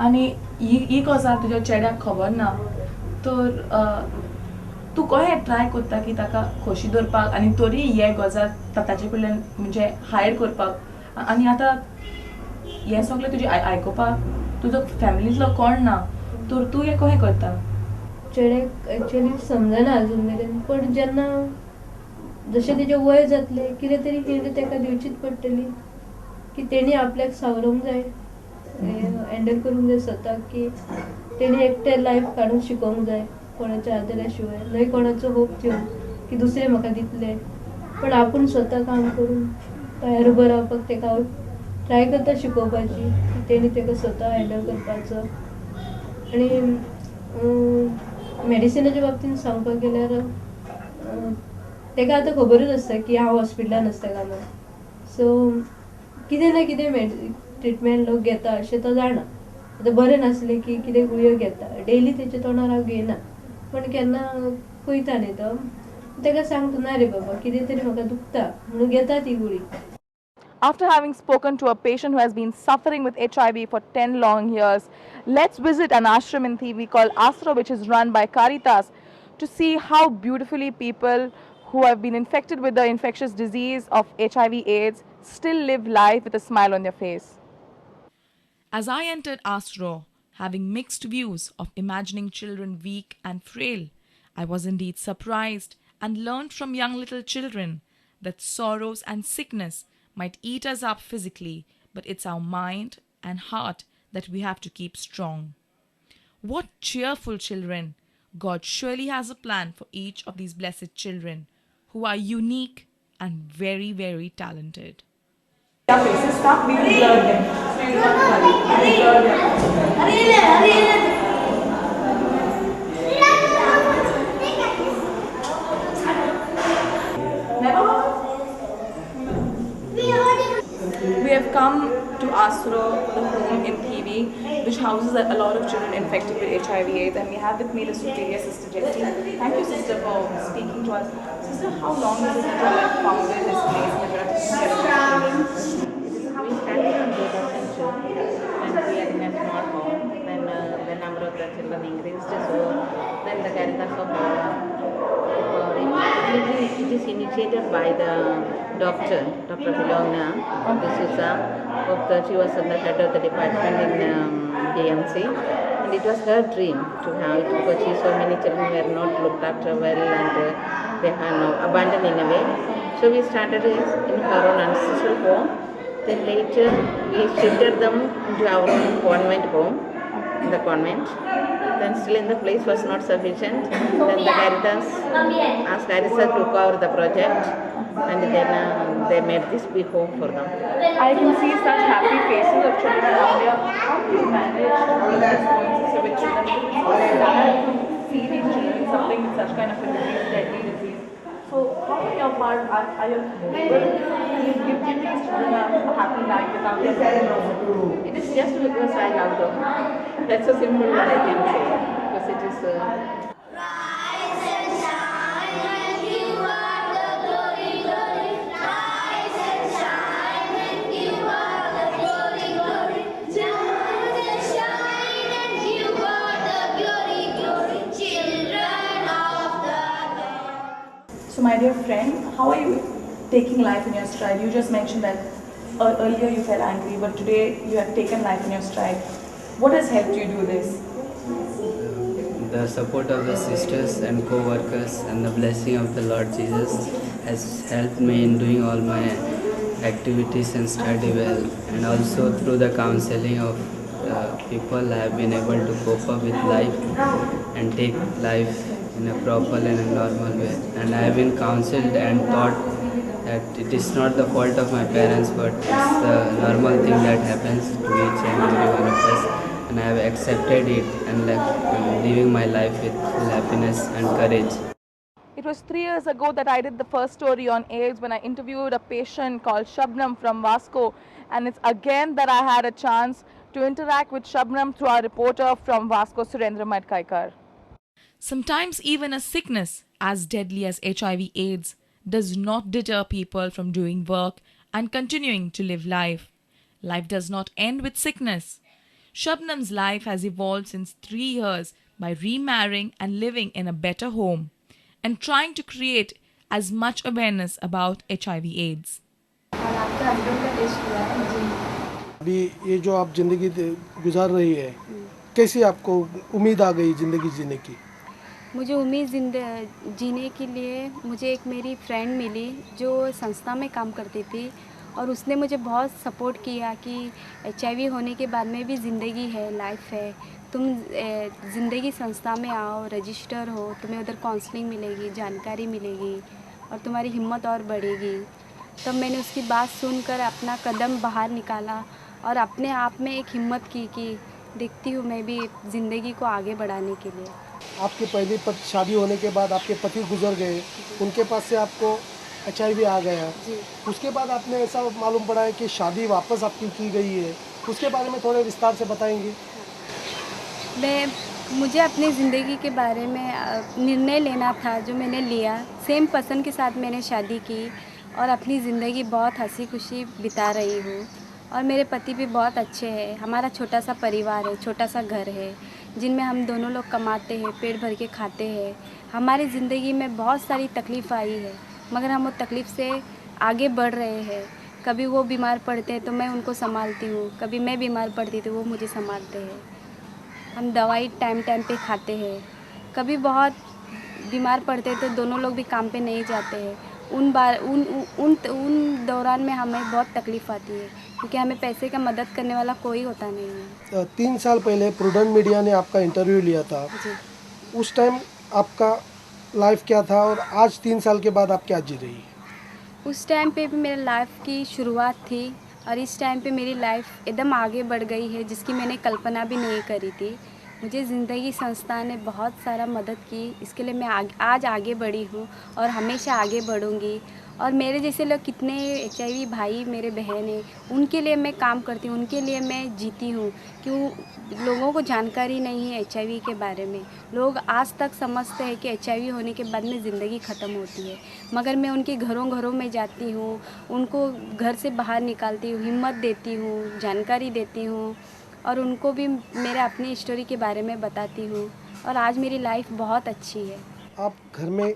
आनी ही गजाल तुज्या चेड्याक खबर ना तर तूं कशें ट्राय करता की ताका खोशी दवरपाक आनी तरी हे गजाल ताचे कडल्यान म्हणजे हायड करपाक आनी आतां हें सगळें तुजें आयकुपाक तुजो फॅमिलींतलो कोण ना तर तूं हें कशें करता. चेड्याक एक्चुअली समजना अजून मेरेन पण जेन्ना जशें तेजें वय जातलें कितें तरी हिंट ताका दिवचीच पडटली की तेणी आपल्याक सावरूंक जाय हँडल करूंक जाय स्वताक की तेणी एकटें लायफ काडून शिकोवंक जाय कोणाच्या आदारा शिवाय न्हय कोणाचो होप घेवन की दुसरे म्हाका दितले पण आपूण स्वता काम करून पांयार उबो रावपाक ताका हांव ट्राय करता शिकोवपाची की तेणी ताका स्वता हँडल करपाचो आनी मेडिसिनाच्या बाबतींत सांगपाक गेल्यार ताका आतां खबरूच आसता की हांव हॉस्पिटलान आसता कामाक सो कितें ना कितें ट्रिटमेंट लोक घेता अशें तो जाणा आतां बरें नासलें की कितें गुळयो घेता डेली तेच्या तोंडार हांव घेयना पण केन्ना पळयता न्ही तो ताका सांगता ना रे बाबा कितें तरी म्हाका दुखता म्हणून घेता ती गुळी. After having spoken to a patient who has been suffering with HIV for 10 long years, let's visit an ashram in Thivi called Asro, which is run by Caritas, to see how beautifully people who have been infected with the infectious disease of HIV/AIDS still live life with a smile on their face. As I entered Asro, having mixed views of imagining children weak and frail, I was indeed surprised and learned from young little children that sorrows and sickness might eat us up physically, but it's our mind and heart that we have to keep strong. What cheerful children! God surely has a plan for each of these blessed children who are unique and very, very talented. Their faces start, we will blur them. So you don't worry, we will blur them. We have come to Asro, the home in Thivi, which houses a lot of children infected with HIV/AIDS, and we have with me the superior Sister Jessie. Thank you, Sister, for speaking to us. Sister, how long is it that you have founded this place and that you are taking care of children? We started on 2002 when we are in a small home. Then the number of the children increased, so then the Caritas of it is initiated by the doctor, Dr. Philomena D'Souza. She was the head of the department in DMC, and it was her dream to have it because she saw many children were not looked after well and they are now abandoned in a way. So we started it in her own ancestral home. Then later we shifted them into our own convent home, in the convent. Then still in the place was not sufficient. Then the Caritas asked Caritas to took over the project, and then they made this big home for them. I can see such happy faces of children around here. How do you manage to keep this going, Sister, with children? See these children suffering with such kind of a disease, deadly disease. So how on your part are you able to give these children a happy life without their parents? It is just because I love them. That's a simple word I can say. Because it is. Rise and shine, and you are the glory, glory. Rise and shine, and you are the glory, glory. Rise and shine, and you are the glory, glory. Children of the Lord. So my dear friend, how are you taking life in your stride? You just mentioned that earlier you felt angry, but today you have taken life in your stride. What has helped you do this? The support of the sisters and co-workers and the blessing of the Lord Jesus has helped me in doing all my activities and study well, and also through the counseling of people I have been able to cope up with life and take life in a proper and a normal way. And I have been counseled and taught that it is not the fault of my parents, but it's the normal thing that happens to each and every one of us. And I have accepted it and living my life with full happiness and courage. It was 3 years ago that I did the first story on AIDS when I interviewed a patient called Shabnam from Vasco, and it's again that I had a chance to interact with Shabnam through our reporter from Vasco, Surendra Madkaikar. Sometimes even a sickness as deadly as HIV/AIDS does not deter people from doing work and continuing to live life. Life does not end with sickness. Shabnam's life has evolved since 3 years by remarrying and living in a better home and trying to create as much awareness about HIV/AIDS. और आपके husband का test हुआ है जी। अभी ये जो आप ज़िंदगी गुजार रही है, कैसी आपको उम्मीद आ गई ज़िंदगी जीने की? मुझे उम्मीद जीने के लिए मुझे एक मेरी फ्रेंड मिली जो संस्था में काम करती थी और उसने मुझे बहुत सपोर्ट किया कि HIV होने के बाद में भी ज़िंदगी है, लाइफ है, तुम ज़िंदगी संस्था में आओ, रजिस्टर हो, तुम्हें उधर काउंसलिंग मिलेगी, जानकारी मिलेगी और तुम्हारी हिम्मत और बढ़ेगी। तब मैंने उसकी बात सुनकर अपना कदम बाहर निकाला और अपने आप में एक हिम्मत की कि देखती हूँ मैं भी ज़िंदगी को आगे बढ़ाने के लिए। आपकी पहली शादी होने के बाद आपके पति गुजर गए, उनके पास से आपको HIV आ गया जी। उसके बाद आपने ऐसा मालूम पड़ा है कि शादी वापस आपकी की गई है, उसके बारे में थोड़े विस्तार से बताएंगे? मुझे अपनी ज़िंदगी के बारे में निर्णय लेना था जो मैंने लिया। सेम पर्सन के साथ मैंने शादी की और अपनी ज़िंदगी बहुत हंसी खुशी बिता रही हूँ और मेरे पति भी बहुत अच्छे हैं। हमारा छोटा सा परिवार है, छोटा सा घर है जिनमें हम दोनों लोग कमाते हैं, पेट भर के खाते हैं। हमारी ज़िंदगी में बहुत सारी तकलीफ़ आई है मगर हम वो तकलीफ़ से आगे बढ़ रहे हैं। कभी वो बीमार पड़ते हैं तो मैं उनको संभालती हूँ, कभी मैं बीमार पड़ती तो वो मुझे संभालते हैं। हम दवाई टाइम टाइम पे खाते हैं। कभी बहुत बीमार पड़ते तो दोनों लोग भी काम पे नहीं जाते हैं। उन दौरान में हमें बहुत तकलीफ़ आती है क्योंकि हमें पैसे का मदद करने वाला कोई होता नहीं है। 3 साल पहले प्रूडेंट मीडिया ने आपका इंटरव्यू लिया था जी। उस टाइम आपका लाइफ क्या था और आज 3 साल के बाद आप क्या जी रही है? उस टाइम पे भी मेरे लाइफ की शुरुआत थी और इस टाइम पे मेरी लाइफ एकदम आगे बढ़ गई है जिसकी मैंने कल्पना भी नहीं करी थी। मुझे ज़िंदगी संस्था ने बहुत सारा मदद की, इसके लिए मैं आज आगे बढ़ी हूँ और हमेशा आगे बढ़ूँगी। और मेरे जैसे लोग कितने HIV भाई मेरे बहन हैं, उनके लिए मैं काम करती हूँ, उनके लिए मैं जीती हूँ। क्यों लोगों को जानकारी नहीं है HIV के बारे में। लोग आज तक समझते हैं कि HIV होने के बाद में ज़िंदगी ख़त्म होती है, मगर मैं उनके घरों घरों में जाती हूँ, उनको घर से बाहर निकालती हूँ, हिम्मत देती हूँ, जानकारी देती हूँ और उनको भी मेरे अपनी स्टोरी के बारे में बताती हूँ और आज मेरी लाइफ बहुत अच्छी है। आप घर में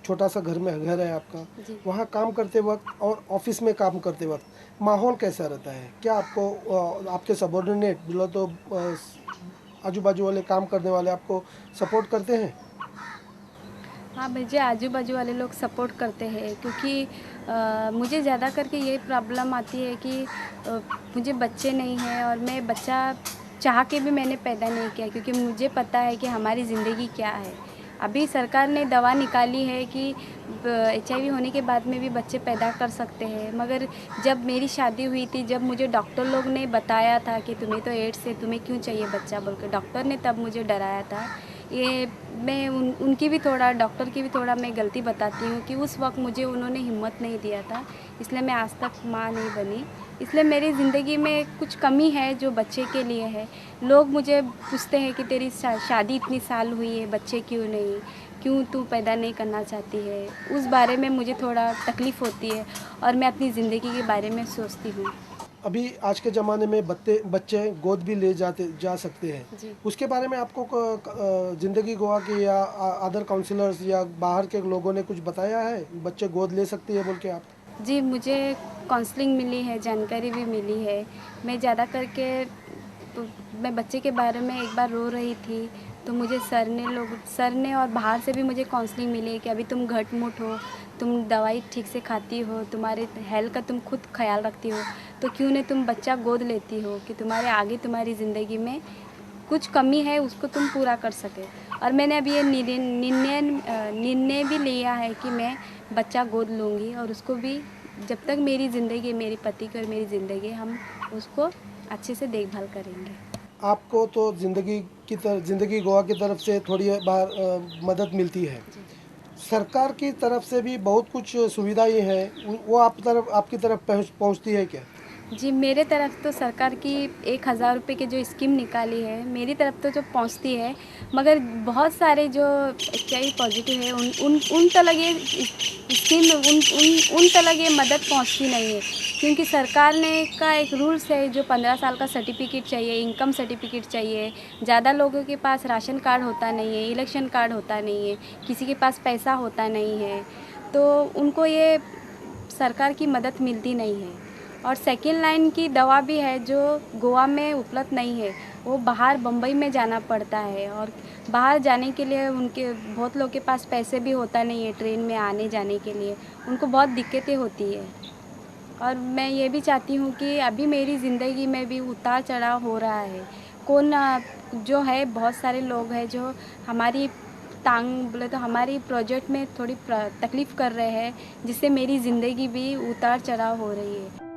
छोटा सा घर है आपका, जी। वहाँ काम करते वक्त और ऑफिस में काम करते वक्त माहौल कैसा रहता है? क्या आपको आपके सबॉर्डिनेट बोलो तो आजू बाजू वाले काम करने वाले आपको सपोर्ट करते हैं? हाँ, मुझे आजू बाजू वाले लोग सपोर्ट करते हैं क्योंकि मुझे ज़्यादा करके ये प्रॉब्लम आती है कि मुझे बच्चे नहीं हैं और मैं बच्चा चाह के भी मैंने पैदा नहीं किया क्योंकि मुझे पता है कि हमारी ज़िंदगी क्या है। अभी सरकार ने दवा निकाली है कि HIV होने के बाद में भी बच्चे पैदा कर सकते हैं, मगर जब मेरी शादी हुई थी, जब मुझे डॉक्टर लोग ने बताया था कि तुम्हें तो एड्स है, तुम्हें क्यों चाहिए बच्चा बोल के डॉक्टर ने तब मुझे डराया था। ये मैं उनकी भी थोड़ा डॉक्टर की भी थोड़ा मैं गलती बताती हूँ कि उस वक्त मुझे उन्होंने हिम्मत नहीं दिया था, इसलिए मैं आज तक माँ नहीं बनी। इसलिए मेरी ज़िंदगी में कुछ कमी है जो बच्चे के लिए है। लोग मुझे पूछते हैं कि तेरी शादी इतनी साल हुई है, बच्चे क्यों नहीं, क्यों तू पैदा नहीं करना चाहती है। उस बारे में मुझे थोड़ा तकलीफ़ होती है और मैं अपनी ज़िंदगी के बारे में सोचती हूँ। अभी आज के ज़माने में बच्चे गोद भी ले जा सकते हैं, जी। उसके बारे में आपको ज़िंदगी गोवा के या अदर काउंसलर्स या बाहर के लोगों ने कुछ बताया है बच्चे गोद ले सकती है बोल के? आप जी, मुझे काउंसलिंग मिली है, जानकारी भी मिली है। मैं ज़्यादा करके तो मैं बच्चे के बारे में एक बार रो रही थी तो मुझे सर ने और बाहर से भी मुझे काउंसलिंग मिली कि अभी तुम घटमुट हो, तुम दवाई ठीक से खाती हो, तुम्हारे हेल्थ का तुम खुद ख्याल रखती हो, तो क्यों नहीं तुम बच्चा गोद लेती हो कि तुम्हारे आगे तुम्हारी ज़िंदगी में कुछ कमी है उसको तुम पूरा कर सके। और मैंने अभी ये निर्णय भी लिया है कि मैं बच्चा गोद लूँगी और उसको भी जब तक मेरी ज़िंदगी, मेरे पति की और मेरी ज़िंदगी, हम उसको अच्छे से देखभाल करेंगे। आपको तो ज़िंदगी गोवा की तरफ से थोड़ी बार मदद मिलती है, सरकार की तरफ से भी बहुत कुछ सुविधाएं हैं, वो आपकी तरफ पहुंचती है क्या? जी, मेरे तरफ तो सरकार की 1000 रुपये की जो स्कीम निकाली है, मेरी तरफ तो जो पहुंचती है, मगर बहुत सारे जो HIV पॉजिटिव है उन तक ये स्कीम उन तक ये मदद पहुंचती नहीं है, क्योंकि सरकार ने का एक रूल्स है जो 15 साल का सर्टिफिकेट चाहिए, इनकम सर्टिफिकेट चाहिए। ज़्यादा लोगों के पास राशन कार्ड होता नहीं है, इलेक्शन कार्ड होता नहीं है, किसी के पास पैसा होता नहीं है, तो उनको ये सरकार की मदद मिलती नहीं है। और सेकेंड लाइन की दवा भी है जो गोवा में उपलब्ध नहीं है, वो बाहर बम्बई में जाना पड़ता है, और बाहर जाने के लिए उनके बहुत लोग के पास पैसे भी होता नहीं है ट्रेन में आने जाने के लिए, उनको बहुत दिक्कतें होती है। और मैं ये भी चाहती हूँ कि अभी मेरी ज़िंदगी में भी उतार चढ़ाव हो रहा है। जो है बहुत सारे लोग हैं जो हमारी बोले तो हमारी प्रोजेक्ट में थोड़ी तकलीफ़ कर रहे हैं, जिससे मेरी ज़िंदगी भी उतार चढ़ाव हो रही है।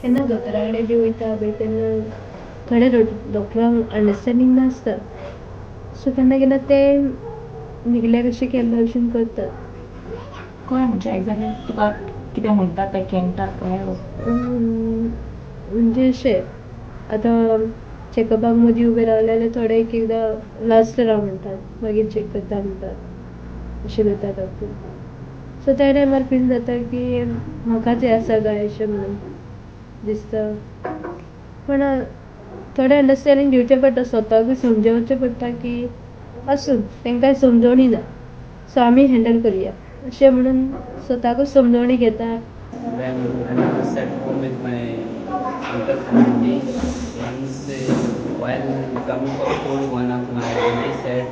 केन्ना दोतोरा कडेन बी वयता पळय तेन्ना थोडे डॉक्टरांक अंडरस्टँडींग नासता, सो केन्ना केन्ना ते निग्लेक्ट अशें केल्ले भशेन करतात. कळ्ळें म्हणजे एक्झॅक्टली तुका कितें म्हणटात ते कॅन्टार कळ्ळें. म्हणजे अशें आतां चॅकअपाक मदीं उबे रावले जाल्यार थोडे एक एकदां लास्ट राव म्हणटात, मागीर चॅक करता म्हणटात, अशें करता डॉक्टर. सो त्या टायमार फील जाता की म्हाकाच हें आसा काय अशें म्हणून दिसता. पूण थोडे अंडरस्टँडींग दिवचें पडटा, स्वताकूय समजोवचें पडटा की आसूं तांकां समजोवणी ना, सो आमी हँडल करुया अशें म्हणून स्वताकूच समजोवणी घेता. When I was at home with my uncle family, once while coming for food, one of my auntie said,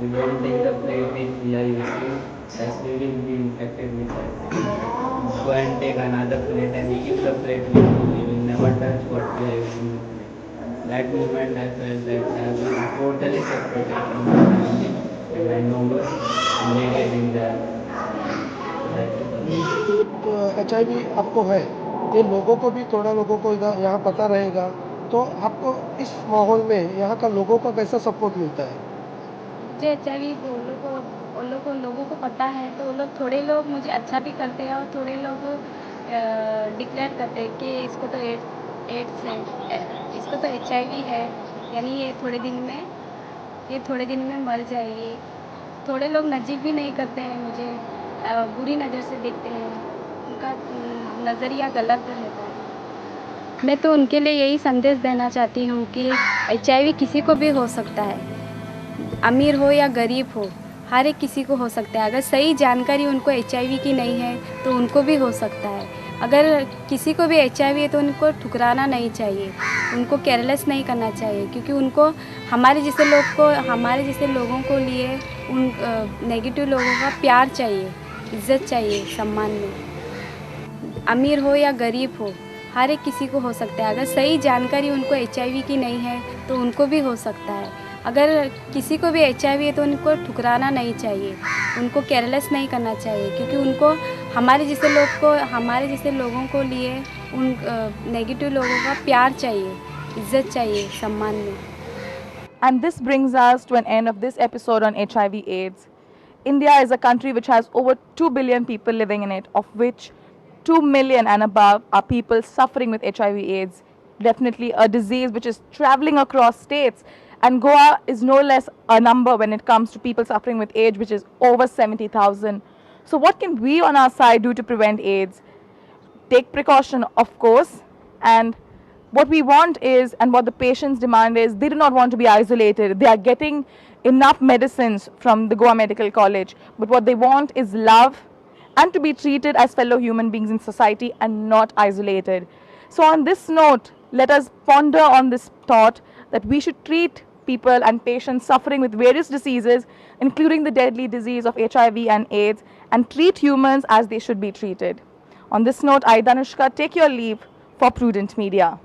"We don't take the plate which we are using, as we will be infected with that. Go and take another plate and keep the plate with you. We will never touch what we are using the plate." That moment I felt that I have been totally separated from my family, and I no more needed in their life. HIV आपको है, ये लोगों को भी थोड़ा लोगों को यहाँ पता रहेगा, तो आपको इस माहौल में यहाँ का लोगों को कैसा सपोर्ट मिलता है? मुझे HIV लोगों को पता है, तो वो लोग थोड़े लोग मुझे अच्छा भी करते हैं और थोड़े लोग डिक्लेयर करते हैं कि इसको तो एड्स है, इसको तो HIV है, यानी ये थोड़े दिन में मर जाएगी। थोड़े लोग नज़दीक भी नहीं करते हैं, मुझे बुरी नज़र से देखते हैं, उनका नज़रिया गलत रहता है। मैं तो उनके लिए यही संदेश देना चाहती हूँ कि HIV किसी को भी हो सकता है, अमीर हो या गरीब हो, हर एक किसी को हो सकता है। अगर सही जानकारी उनको HIV की नहीं है तो उनको भी हो सकता है। अगर किसी को भी HIV है तो उनको ठुकराना नहीं चाहिए, उनको केयरलेस नहीं करना चाहिए, क्योंकि उनको हमारे जैसे लोगों को लिए उन नेगेटिव लोगों का प्यार चाहिए, इज्जत चाहिए, सम्मान में। अमीर हो या गरीब हो, हर एक किसी को हो सकता है। अगर सही जानकारी उनको HIV की नहीं है तो उनको भी हो सकता है। अगर किसी को भी HIV है तो उनको ठुकराना नहीं चाहिए, उनको केयरलेस नहीं करना चाहिए, क्योंकि उनको हमारे जैसे लोगों को लिए उन नेगेटिव लोगों का प्यार चाहिए, इज्जत चाहिए, सम्मान में। And this brings us to an end of this episode on HIV/AIDS. India is a country which has over 2 billion people living in it, of which 2 million and above are people suffering with HIV/AIDS. Definitely a disease which is traveling across states, and Goa is no less a number when it comes to people suffering with AIDS, which is over 70,000. So what can we on our side do to prevent AIDS? Take precaution, of course, and what we want is, and what the patients demand is, they do not want to be isolated. They are getting enough medicines from the Goa Medical College, but what they want is love and to be treated as fellow human beings in society and not isolated. So on this note, let us ponder on this thought that we should treat people and patients suffering with various diseases, including the deadly disease of HIV and AIDS, and treat humans as they should be treated. On this note, I, Danushka, take your leave for Prudent Media.